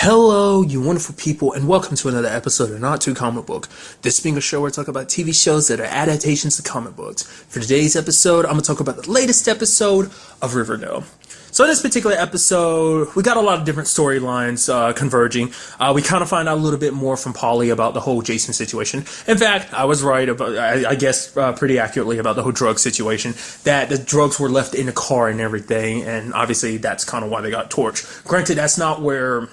Hello, you wonderful people, and welcome to another episode of Not Too Comic Book. This being a show where I talk about TV shows that are adaptations to comic books. For today's episode, I'm going to talk about the latest episode of Riverdale. So in this particular episode, we got a lot of different storylines converging. We kind of find out a little bit more from Polly about the whole Jason situation. In fact, I was right about, I guess, pretty accurately about the whole drug situation. That the drugs were left in the car and everything, and obviously that's kind of why they got torched. Granted, that's not where...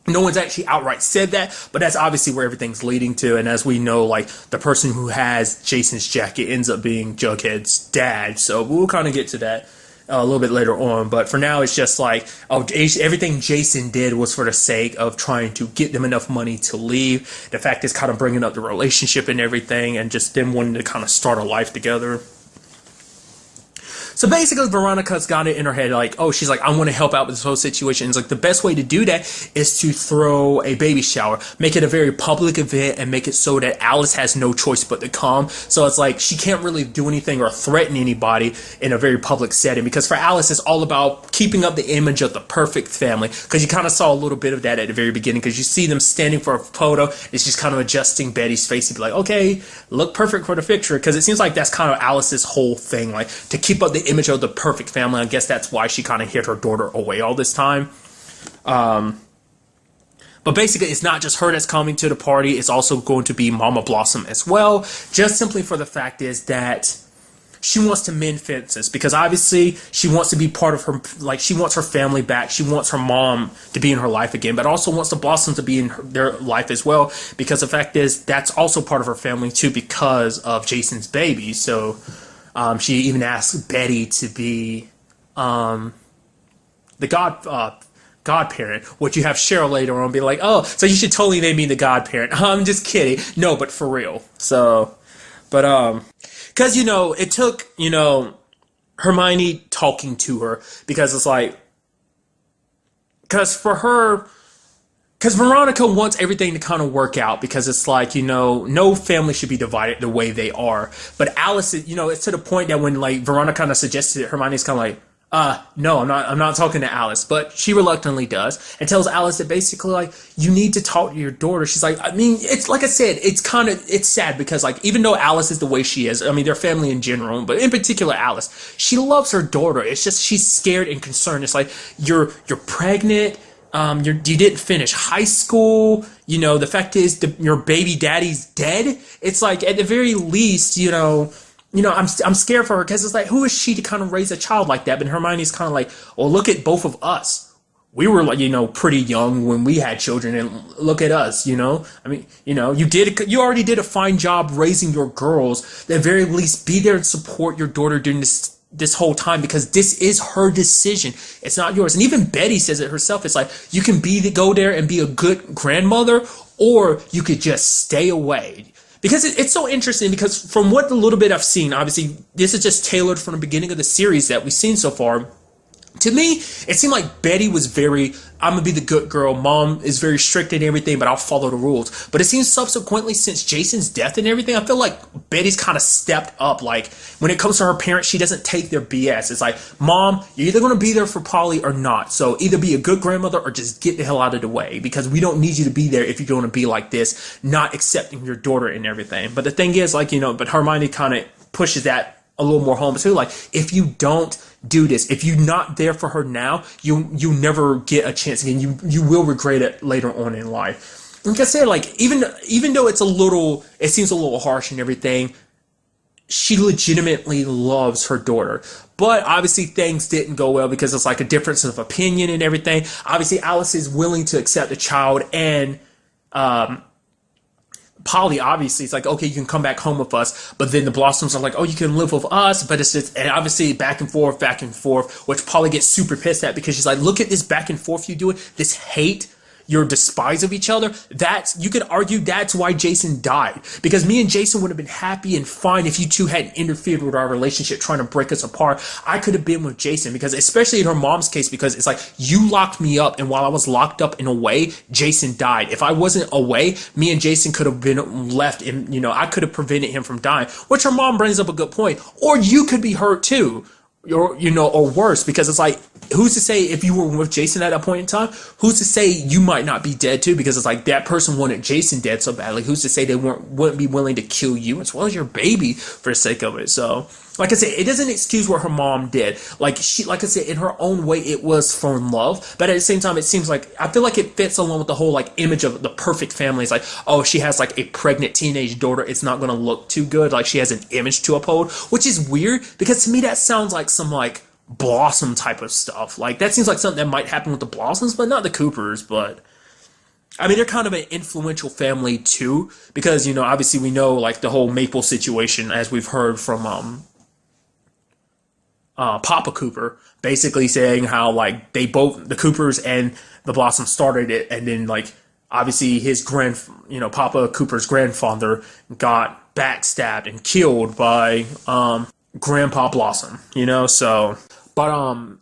No one's actually outright said that, but that's obviously where everything's leading to. And as we know, like, the person who has Jason's jacket ends up being Jughead's dad. So we'll kind of get to that a little bit later on. But for now, it's just like, oh, everything Jason did was for the sake of trying to get them enough money to leave. The fact is kind of bringing up the relationship and everything, and just them wanting to kind of start a life together. So basically, Veronica's got it in her head, like, oh, she's like, I want to help out with this whole situation. It's like, the best way to do that is to throw a baby shower, make it a very public event, and make it so that Alice has no choice but to come. So it's like, she can't really do anything or threaten anybody in a very public setting, because for Alice, it's all about keeping up the image of the perfect family, because you kind of saw a little bit of that at the very beginning, because you see them standing for a photo, it's just kind of adjusting Betty's face to be like, okay, look perfect for the picture, because it seems like that's kind of Alice's whole thing, like, to keep up the image of the perfect family. I guess that's why she kind of hid her daughter away all this time. But basically, it's not just her that's coming to the party. It's also going to be Mama Blossom as well. Just simply for the fact is that she wants to mend fences, because obviously she wants to be part of her, like, she wants her family back. She wants her mom to be in her life again, but also wants the Blossoms to be in their life as well, because the fact is that's also part of her family too, because of Jason's baby. So she even asked Betty to be the godparent, which you have Cheryl later on be like, oh, so you should totally name me the godparent. I'm just kidding. No, but for real. So, but, because, you know, it took, you know, Hermione talking to her, because it's like, because for her... Because Veronica wants everything to kind of work out, because it's like, you know, no family should be divided the way they are. But Alice, you know, it's to the point that when, like, Veronica kind of suggested it, Hermione's kind of like, no, I'm not talking to Alice. But she reluctantly does, and tells Alice that basically, like, you need to talk to your daughter. She's like, I mean, it's like I said, it's sad, because, like, even though Alice is the way she is, I mean, their family in general, but in particular Alice, she loves her daughter. It's just she's scared and concerned. It's like, you're pregnant. You didn't finish high school. You know, the fact is your baby daddy's dead. It's like, at the very least, you know, I'm scared for her, because it's like, who is she to kind of raise a child like that? But Hermione's kind of like, well, look at both of us. We were, like, you know, pretty young when we had children, and look at us, you know. I mean, you know, you already did a fine job raising your girls. At the very least, be there and support your daughter during this whole time, because this is her decision. It's not yours. And even Betty says it herself. It's like, you can go there and be a good grandmother, or you could just stay away. Because it's so interesting, because from what the little bit I've seen, obviously this is just tailored from the beginning of the series that we've seen so far. To me, it seemed like Betty was very, I'm going to be the good girl. Mom is very strict and everything, but I'll follow the rules. But it seems subsequently, since Jason's death and everything, I feel like Betty's kind of stepped up. Like, when it comes to her parents, she doesn't take their BS. It's like, Mom, you're either going to be there for Polly or not. So either be a good grandmother or just get the hell out of the way, because we don't need you to be there if you're going to be like this, not accepting your daughter and everything. But the thing is, like, you know, but Hermione kind of pushes that a little more home too. Like, if you don't do this, if you're not there for her now, you never get a chance again. You will regret it later on in life. Like I said, like, even though it seems a little harsh and everything, she legitimately loves her daughter. But obviously things didn't go well, because it's like a difference of opinion and everything. Obviously Alice is willing to accept the child, and Polly, obviously, it's like, okay, you can come back home with us, but then the Blossoms are like, oh, you can live with us, but it's just, and obviously back and forth, which Polly gets super pissed at, because she's like, look at this back and forth you doing, this hate, your despise of each other. You could argue that's why Jason died, because me and Jason would have been happy and fine if you two hadn't interfered with our relationship trying to break us apart. I could have been with Jason, because especially in her mom's case, because it's like, you locked me up, and while I was locked up in a way, Jason died. If I wasn't away, me and Jason could have been left, and, you know, I could have prevented him from dying, which her mom brings up a good point. Or you could be hurt too. Or, you know, or worse, because it's like, who's to say if you were with Jason at that point in time, who's to say you might not be dead too? Because it's like that person wanted Jason dead so badly. Who's to say they wouldn't be willing to kill you as well as your baby for the sake of it? So, like I said, it doesn't excuse what her mom did. Like I said, in her own way, it was from love. But at the same time, it seems like, I feel like it fits along with the whole like image of the perfect family. It's like, oh, she has like a pregnant teenage daughter. It's not going to look too good. Like she has an image to uphold, which is weird because to me, that sounds like some like Blossom type of stuff. Like that seems like something that might happen with the Blossoms, but not the Coopers. But I mean, they're kind of an influential family too, because you know, obviously we know like the whole Maple situation, as we've heard from Papa Cooper, basically saying how like they both, the Coopers and the Blossoms, started it, and then like obviously his Papa Cooper's grandfather got backstabbed and killed by Grandpa Blossom. So. But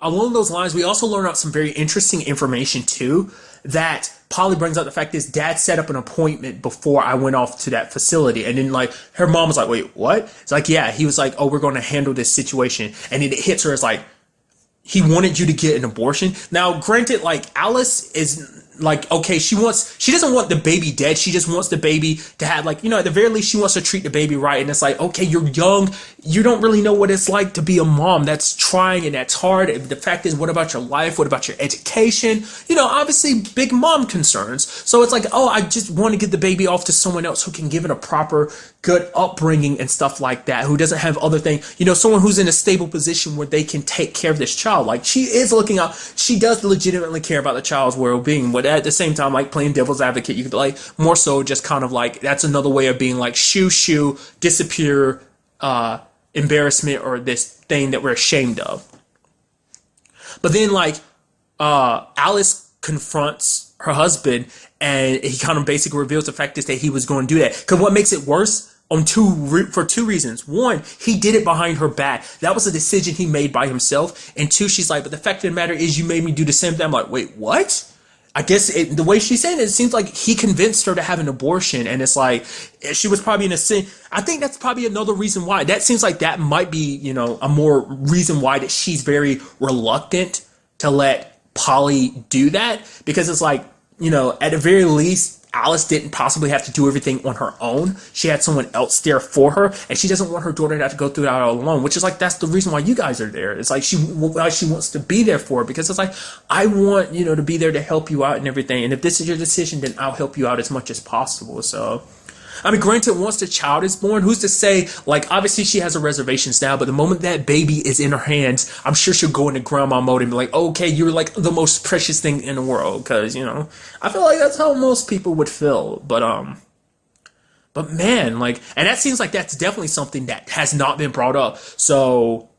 along those lines, we also learn out some very interesting information too. That Polly brings up the fact is Dad set up an appointment before I went off to that facility, and then like her mom was like, "Wait, what?" It's like, yeah, he was like, "Oh, we're going to handle this situation," and then it hits her as like, he wanted you to get an abortion. Now, granted, like Alice is like, okay, she doesn't want the baby dead. She just wants the baby to have like, at the very least, she wants to treat the baby right. And it's like, okay, you're young. You don't really know what it's like to be a mom. That's trying and that's hard. And the fact is, what about your life? What about your education? Obviously big mom concerns. So it's like, oh, I just want to get the baby off to someone else who can give it a proper, good upbringing and stuff like that, who doesn't have other things, someone who's in a stable position where they can take care of this child. Like she is looking out. She does legitimately care about the child's well-being, but at the same time, like playing devil's advocate, you could be like more so just kind of like, that's another way of being like shoo, disappear, embarrassment, or this thing that we're ashamed of. But then like Alice confronts her husband, and he kind of basically reveals the fact is that he was going to do that. Because what makes it worse, for two reasons. One, he did it behind her back. That was a decision he made by himself. And two, she's like, but the fact of the matter is you made me do the same thing. I'm like, wait, what? I guess the way she's saying it, it seems like he convinced her to have an abortion. And it's like, she was probably in a sin. I think that's probably another reason why. That seems like that might be, a more reason why that she's very reluctant to let Polly do that. Because it's like, at the very least, Alice didn't possibly have to do everything on her own. She had someone else there for her, and she doesn't want her daughter to have to go through that all alone, which is like, that's the reason why you guys are there. It's like she wants to be there for her, because it's like, I want, to be there to help you out and everything. And if this is your decision, then I'll help you out as much as possible. So, I mean, granted, once the child is born, who's to say, like, obviously she has her reservations now, but the moment that baby is in her hands, I'm sure she'll go into grandma mode and be like, okay, you're like the most precious thing in the world. Because, I feel like that's how most people would feel. But man, like, and that seems like that's definitely something that has not been brought up. So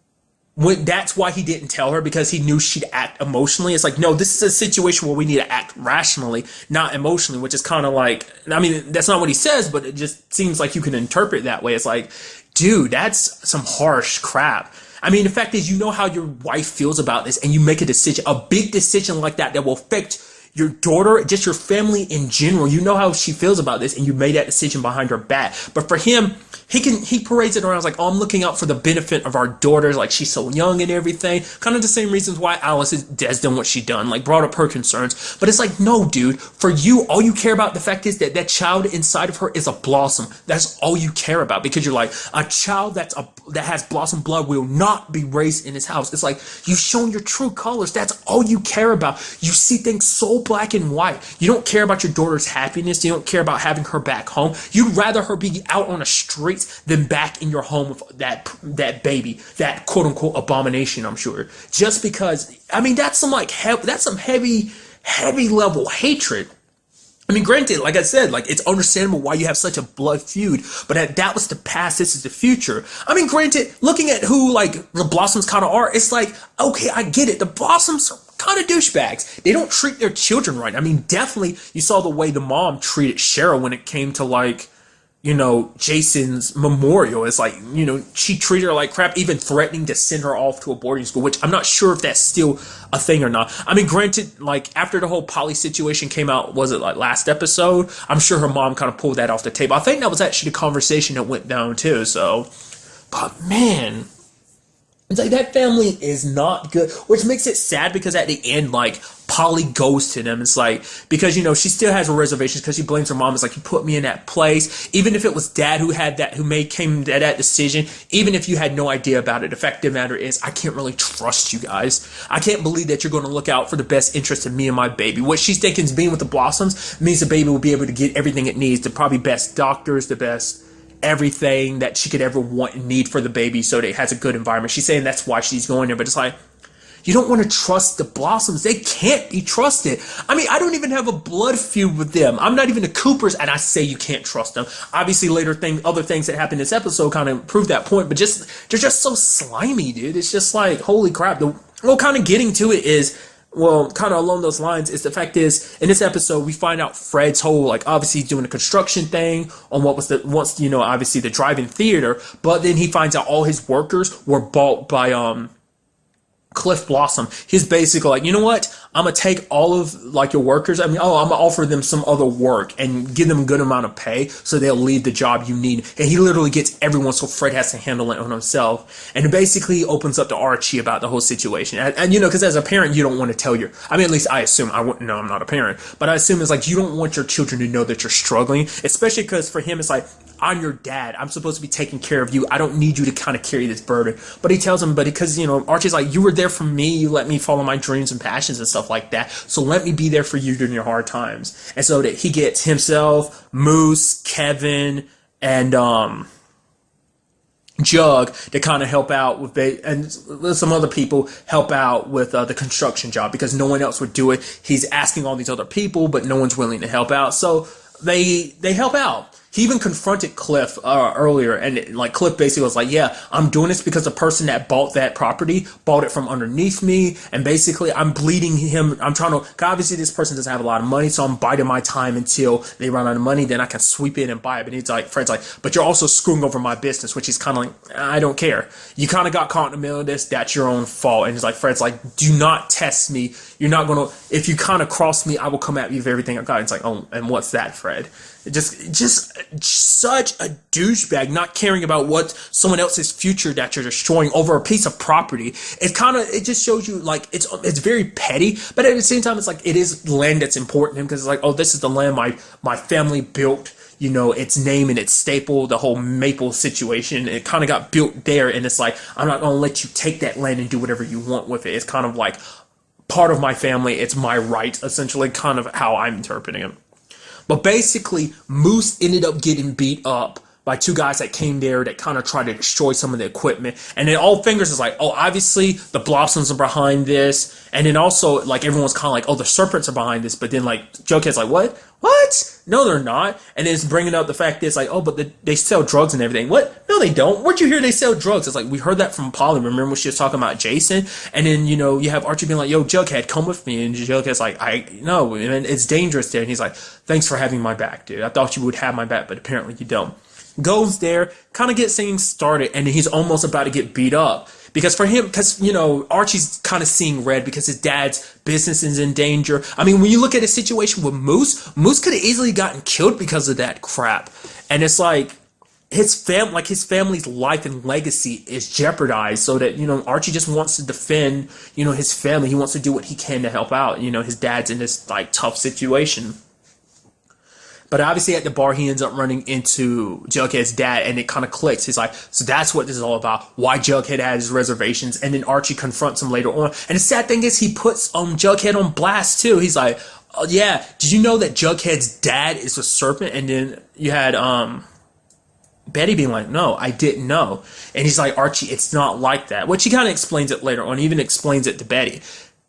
that's why he didn't tell her, because he knew she'd act emotionally. It's like, no, this is a situation where we need to act rationally, not emotionally, which is kind of like, I mean, that's not what he says, but it just seems like you can interpret that way. It's like, dude, that's some harsh crap. I mean, the fact is, how your wife feels about this, and you make a decision, a big decision like that will affect your daughter, just your family in general. You know how she feels about this, and you made that decision behind her back. But for him, he parades it around like, oh, I'm looking out for the benefit of our daughters, like she's so young and everything. Kind of the same reasons why Alice has done what she done, like brought up her concerns. But it's like, no, dude, for you, all you care about, the fact is that that child inside of her is a Blossom. That's all you care about, because you're like, a child that has Blossom blood will not be raised in this house. It's like, you've shown your true colors. That's all you care about. You see things so black and white. You don't care about your daughter's happiness. You don't care about having her back home. You'd rather her be out on the streets than back in your home with that baby, that quote unquote abomination, I'm sure. Just because, I mean, that's some heavy level hatred. I mean, granted, like I said, like it's understandable why you have such a blood feud, but that was the past, this is the future. I mean, granted, looking at who like the Blossoms kind of are, it's like, okay, I get it. The Blossoms are kind of douchebags. They don't treat their children right. I mean, definitely you saw the way the mom treated Cheryl when it came to like, Jason's memorial. It's like, she treated her like crap, even threatening to send her off to a boarding school, which I'm not sure if that's still a thing or not. I mean, granted, like after the whole Polly situation came out, was it like last episode? I'm sure her mom kind of pulled that off the table. I think that was actually the conversation that went down too. So, but man, It's like that family is not good, which makes it sad because at the end, like Polly goes to them. It's like because she still has her reservations because she blames her mom. It's like you put me in that place, even if it was dad who had that, came to that decision. Even if you had no idea about it, the fact of the matter is I can't really trust you guys. I can't believe that you're going to look out for the best interest of me and my baby. What she's thinking is being with the Blossoms means the baby will be able to get everything it needs, the probably best doctors, the best everything that she could ever want and need for the baby so that it has a good environment. She's saying that's why she's going there, but it's like, you don't want to trust the Blossoms. They can't be trusted. I mean, I don't even have a blood feud with them. I'm not even the Coopers, and I say you can't trust them. Obviously, other things that happened in this episode kind of prove that point, but they're just so slimy, dude. It's just like, holy crap. Kind of getting to it is, kind of along those lines is the fact is in this episode we find out Fred's whole obviously he's doing a construction thing on what was obviously the drive-in theater, but then he finds out all his workers were bought by Cliff Blossom. He's basically like, you know what? I'm gonna take all of your workers. I'm gonna offer them some other work and give them a good amount of pay so they'll leave the job you need. And he literally gets everyone so Fred has to handle it on himself. And it basically opens up to Archie about the whole situation. And because as a parent, you don't want to tell at least I assume, I wouldn't know, I'm not a parent, but I assume it's like you don't want your children to know that you're struggling, especially because for him it's like, I'm your dad. I'm supposed to be taking care of you. I don't need you to kind of carry this burden. But he tells him, because, Archie's like, you were there for me. You let me follow my dreams and passions and stuff like that. So let me be there for you during your hard times. And so that he gets himself, Moose, Kevin, and Jug to kind of help out with and some other people help out with the construction job because no one else would do it. He's asking all these other people, but no one's willing to help out. So they help out. He even confronted Cliff earlier, and Cliff basically was like, yeah, I'm doing this because the person that bought that property bought it from underneath me, and basically I'm bleeding him. I'm trying to, obviously this person doesn't have a lot of money, so I'm biding my time until they run out of money, then I can sweep in and buy it. But he's like, Fred's like, but you're also screwing over my business, which is kind of like, I don't care. You kind of got caught in the middle of this, that's your own fault. And he's like, Fred's like, do not test me. You're not going to, if you kind of cross me, I will come at you with everything I got. It's like, oh, and what's that, Fred? Just such a douchebag, not caring about what someone else's future that you're destroying over a piece of property. It just shows you it's very petty, but at the same time, it's like it is land that's important to him because it's like, oh, this is the land my family built. Its name and its staple, the whole maple situation, it kind of got built there, and it's like, I'm not going to let you take that land and do whatever you want with it. It's kind of like part of my family. It's my right, essentially, kind of how I'm interpreting it. But basically, Moose ended up getting beat up by two guys that came there that kind of tried to destroy some of the equipment. And then all fingers is like, oh, obviously the Blossoms are behind this. And then also, everyone's kind of like, oh, the Serpents are behind this. But then, Jughead's like, what? What? No, they're not. And then it's bringing up the fact that it's like, oh, but they sell drugs and everything. What? No, they don't. Where'd you hear they sell drugs? It's like, we heard that from Polly. Remember when she was talking about Jason? And then, you have Archie being like, yo, Jughead, come with me. And Jughead's like, I know, and it's dangerous there. And he's like, thanks for having my back, dude. I thought you would have my back, but apparently you don't. Goes there, kind of gets things started, and he's almost about to get beat up. Because Archie's kind of seeing red because his dad's business is in danger. I mean, when you look at a situation with Moose could have easily gotten killed because of that crap. And it's like, his family's life and legacy is jeopardized so that, Archie just wants to defend, his family. He wants to do what he can to help out. His dad's in this, tough situation. But obviously at the bar, he ends up running into Jughead's dad, and it kind of clicks. He's like, so that's what this is all about, why Jughead had his reservations. And then Archie confronts him later on. And the sad thing is he puts Jughead on blast, too. He's like, oh, yeah, did you know that Jughead's dad is a serpent? And then you had Betty being like, no, I didn't know. And he's like, Archie, it's not like that. Which he kind of explains it later on. He even explains it to Betty.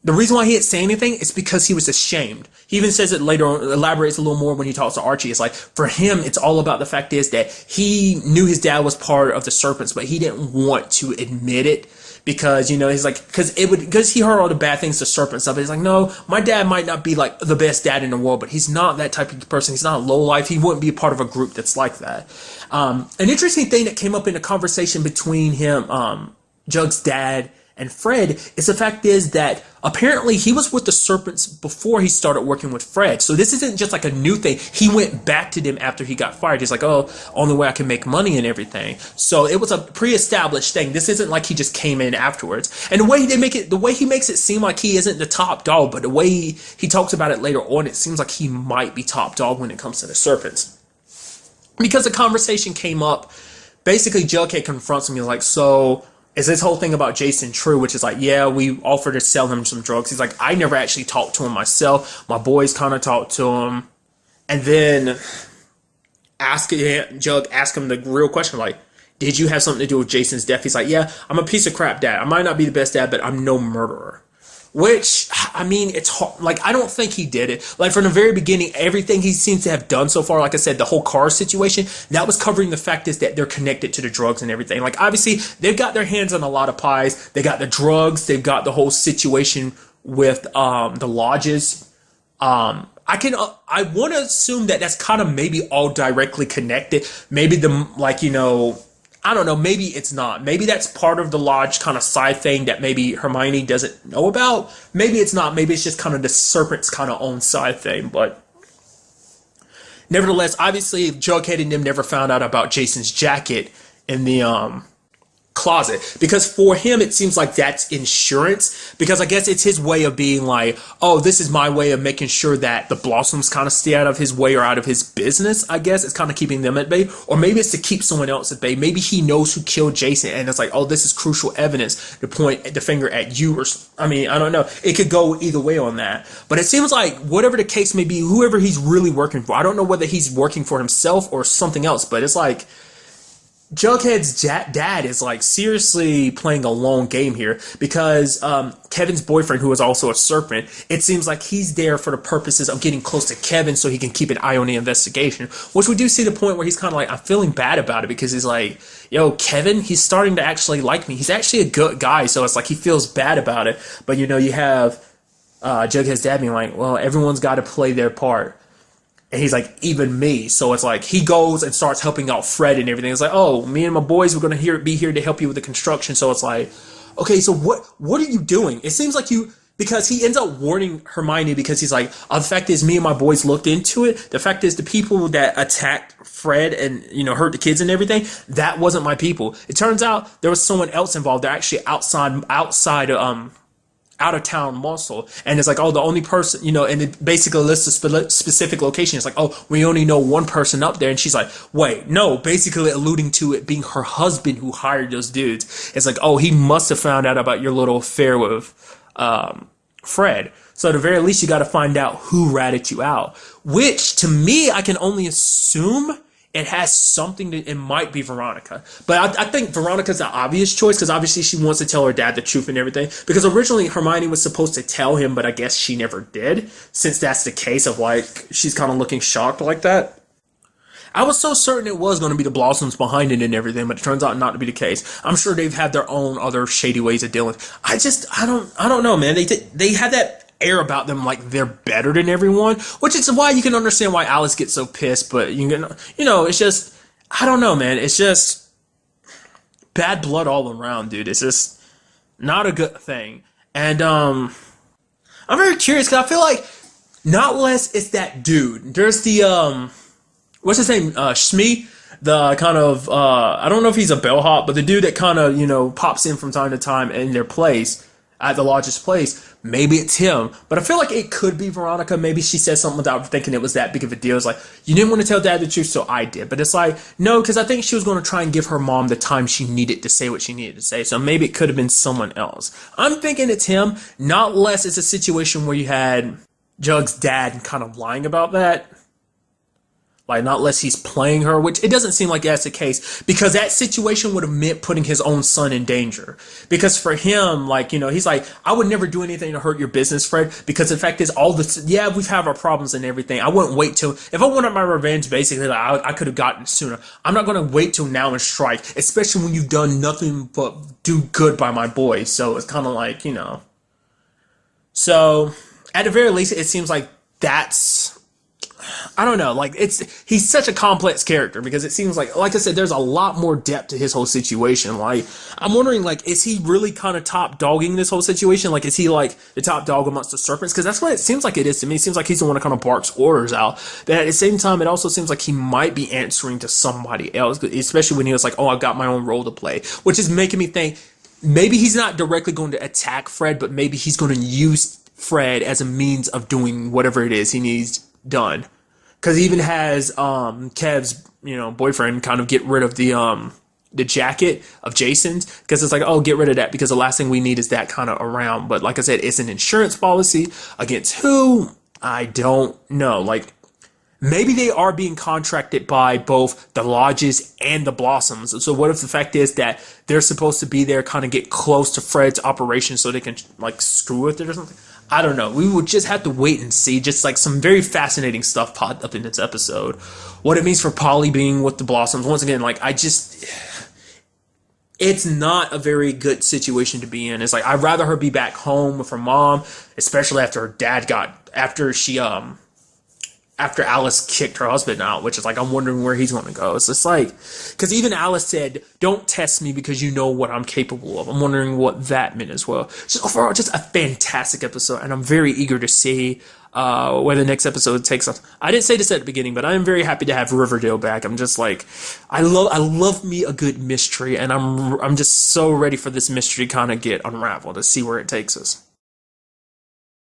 The reason why he didn't say anything is because he was ashamed. He even says it later on, elaborates a little more when he talks to Archie. It's like, for him, it's all about the fact is that he knew his dad was part of the Serpents, but he didn't want to admit it because, he's like, because he heard all the bad things, the Serpent stuff. He's like, no, my dad might not be the best dad in the world, but he's not that type of person. He's not a lowlife. He wouldn't be a part of a group that's like that. An interesting thing that came up in the conversation between him, Jug's dad, and Fred is the fact is that apparently he was with the Serpents before he started working with Fred. So this isn't just like a new thing. He went back to them after he got fired. He's like, oh, only way I can make money and everything. So it was a pre-established thing. This isn't like he just came in afterwards. And the way he makes it seem like he isn't the top dog, but the way he talks about it later on, it seems like he might be top dog when it comes to the Serpents. Because the conversation came up, basically Jughead confronts him. He's like, so is this whole thing about Jason true? Which is like, yeah, we offered to sell him some drugs. He's like, I never actually talked to him myself. My boys kind of talked to him. And then Jug asked him the real question, like, did you have something to do with Jason's death? He's like, yeah, I'm a piece of crap dad. I might not be the best dad, but I'm no murderer. Which, I mean, it's hard. Like, I don't think he did it. Like, from the very beginning, everything he seems to have done so far, like I said, the whole car situation, that was covering the fact is that they're connected to the drugs and everything. Like, obviously, they've got their hands on a lot of pies. They got the drugs. They've got the whole situation with the lodges. I want to assume that that's kind of maybe all directly connected. Maybe I don't know, maybe it's not. Maybe that's part of the lodge kind of side thing that maybe Hermione doesn't know about. Maybe it's not. Maybe it's just kind of the Serpent's kind of own side thing. But nevertheless, obviously, Jughead and them never found out about Jason's jacket in the closet, because for him it seems like that's insurance, because I guess it's his way of being like, oh, this is my way of making sure that the Blossoms kind of stay out of his way or out of his business. I guess it's kind of keeping them at bay, or maybe it's to keep someone else at bay. Maybe he knows who killed Jason and it's like, oh, this is crucial evidence to point the finger at you, or I mean, I don't know, it could go either way on that. But it seems like whatever the case may be, whoever he's really working for, I don't know whether he's working for himself or something else, but it's like Jughead's dad is like seriously playing a long game here, because Kevin's boyfriend, who is also a Serpent, it seems like he's there for the purposes of getting close to Kevin so he can keep an eye on the investigation, which we do see the point where he's kind of like, I'm feeling bad about it, because he's like, yo, Kevin, he's starting to actually like me. He's actually a good guy, so it's like he feels bad about it. But you have Jughead's dad being like, well, everyone's got to play their part. And he's like, even me. So it's like he goes and starts helping out Fred and everything. It's like, oh, me and my boys were going to be here to help you with the construction. So it's like, okay, so what are you doing? It seems like because he ends up warning Hermione, because he's like, oh, the fact is me and my boys looked into it. The fact is the people that attacked Fred and, hurt the kids and everything, that wasn't my people. It turns out there was someone else involved. They're actually outside out of town muscle, and it's like, oh, the only person, and it basically lists a specific location. It's like, oh, we only know one person up there, and she's like, wait, no, basically alluding to it being her husband who hired those dudes. It's like, oh, he must have found out about your little affair with Fred. So at the very least, you got to find out who ratted you out, which to me, I can only assume it has something it might be Veronica. But I think Veronica's the obvious choice, because obviously she wants to tell her dad the truth and everything. Because originally Hermione was supposed to tell him, but I guess she never did. Since that's the case of like, she's kind of looking shocked like that. I was so certain it was going to be the Blossoms behind it and everything, but it turns out not to be the case. I'm sure they've had their own other shady ways of dealing. I don't know, man. They had that air about them like they're better than everyone, which is why you can understand why Alice gets so pissed. But it's just, I don't know, man. It's just bad blood all around, dude. It's just not a good thing. And I'm very curious, because I feel like not less it's that dude. There's the what's his name, Shmee, the kind of I don't know if he's a bellhop, but the dude that kind of pops in from time to time in their place at the lodge's place. Maybe it's him, but I feel like it could be Veronica. Maybe she said something without thinking it was that big of a deal. It's like, you didn't want to tell dad the truth, so I did. But it's like, no, because I think she was going to try and give her mom the time she needed to say what she needed to say. So maybe it could have been someone else. I'm thinking it's him, not less it's a situation where you had Jug's dad kind of lying about that. Like, not unless he's playing her, which it doesn't seem like that's the case, because that situation would have meant putting his own son in danger. Because for him, like, he's like, I would never do anything to hurt your business, Fred, because the fact is, we've had our problems and everything. I wouldn't wait till, if I wanted my revenge, basically, like, I could have gotten it sooner. I'm not going to wait till now and strike, especially when you've done nothing but do good by my boy. So it's kind of like, So, at the very least, it seems like that's, I don't know, like he's such a complex character because it seems like I said, there's a lot more depth to his whole situation. Like, I'm wondering, like, is he really kind of top dogging this whole situation? Like, is he like the top dog amongst the serpents? Because that's what it seems like it is to me. It seems like he's the one that kind of barks orders out. But at the same time, it also seems like he might be answering to somebody else, especially when he was like, "Oh, I've got my own role to play," which is making me think maybe he's not directly going to attack Fred, but maybe he's going to use Fred as a means of doing whatever it is he needs done. Because he even has Kev's, boyfriend kind of get rid of the jacket of Jason's, because it's like, oh, get rid of that because the last thing we need is that kind of around. But like I said, it's an insurance policy against who? I don't know. Like, maybe they are being contracted by both the Lodges and the Blossoms. So what if the fact is that they're supposed to be there, kind of get close to Fred's operation so they can like screw with it or something? I don't know. We would just have to wait and see. Just like some very fascinating stuff popped up in this episode. What it means for Polly being with the Blossoms. Once again, like, it's not a very good situation to be in. It's like, I'd rather her be back home with her mom, especially after her dad after Alice kicked her husband out, which is like, I'm wondering where he's going to go. It's just like, because even Alice said, don't test me because you know what I'm capable of. I'm wondering what that meant as well. Just overall, just a fantastic episode, and I'm very eager to see where the next episode takes us. I didn't say this at the beginning, but I'm very happy to have Riverdale back. I'm just like, I love me a good mystery, and I'm just so ready for this mystery to kind of get unraveled, to see where it takes us.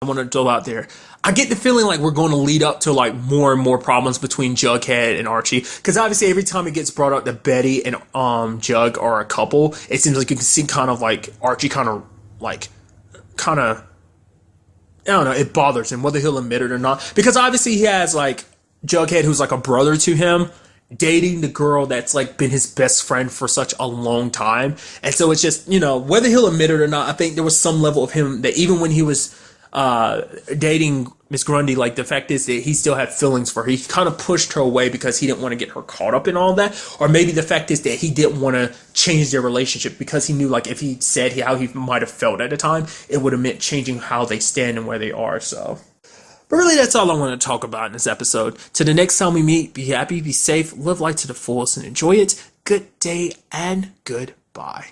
I want to throw out there, I get the feeling like we're going to lead up to like more and more problems between Jughead and Archie, because obviously every time it gets brought up that Betty and Jug are a couple, it seems like you can see kind of like Archie kind of I don't know, it bothers him whether he'll admit it or not, because obviously he has like Jughead, who's like a brother to him, dating the girl that's like been his best friend for such a long time. And so it's just, whether he'll admit it or not, I think there was some level of him that even when he was dating Miss Grundy, like, the fact is that he still had feelings for her. He kind of pushed her away because he didn't want to get her caught up in all that. Or maybe the fact is that he didn't want to change their relationship because he knew, like, if he said how he might have felt at the time, it would have meant changing how they stand and where they are. So, but really, that's all I want to talk about in this episode. Till the next time we meet, be happy, be safe, live life to the fullest, and enjoy it. Good day and goodbye.